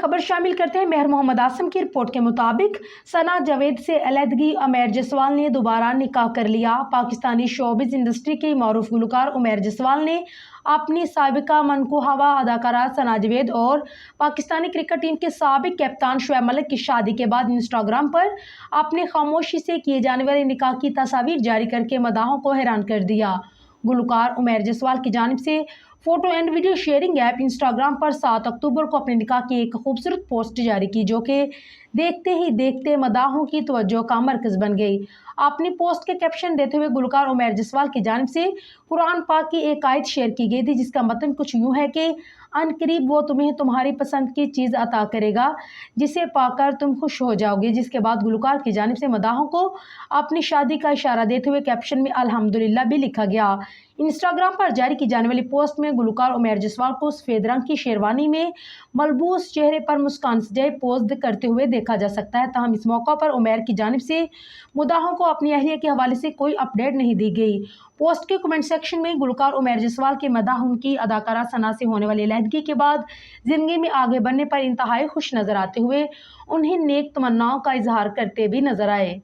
खबर शामिल करते हैं। मेहर मोहम्मद आसिम की रिपोर्ट के मुताबिक सना जावेद से अलहदगी, उमैर जसवाल ने दोबारा निकाह कर लिया। पाकिस्तानी शोबिज़ इंडस्ट्री की मरूफ गुलकार उमैर जसवाल ने अपनी साबिका मनकूहवा अदाकारा सना जावेद और पाकिस्तानी क्रिकेट टीम के साबिक कप्तान शोएब मलिक की शादी के बाद इंस्टाग्राम पर अपनी खामोशी से किए जाने वाले निकाह की तस्वीर जारी करके मदाहों को हैरान कर दिया। गुलकार उमैर जसवाल की जानिब से photo and video sharing app Instagram पर 7 अक्टूबर को अपने निकाह की एक खूबसूरत पोस्ट जारी की, जो कि देखते ही देखते मदाहों की तवज्जो का मरकज बन गई। अपनी पोस्ट के कैप्शन देते हुए गुलकार उमैर जसवाल की जानिब से कुरान पाक की एक आयत शेयर की गई थी, जिसका मतलब कुछ यूँ है कि अनकरीब वो तुम्हें तुम्हारी पसंद की चीज़ अता करेगा जिसे पाकर तुम खुश हो जाओगे। जिसके बाद गुलकार की जानिब से मदाहों को अपनी शादी का इशारा देते हुए कैप्शन में अल्हम्दुलिल्लाह भी लिखा गया। इंस्टाग्राम पर जारी की जाने वाली पोस्ट में गुलकार उमैर जसवाल को सफ़ेद रंग की शेरवानी में मलबूस चेहरे पर मुस्कान सजाए पोज करते हुए देखा जा सकता है। ताहम इस मौका पर उमैर की जानिब से मुदाहों को अपनी अहलिया के हवाले से कोई अपडेट नहीं दी गई। पोस्ट के कमेंट सेक्शन में गुलकार उमैर जसवाल के मदाह उनकी अदाकारा सना से होने वाली अलहदगी के बाद ज़िंदगी में आगे बढ़ने पर इंतहाई खुश नज़र आते हुए उन्हें नेक तमन्नाओं का इजहार करते भी नजर आए।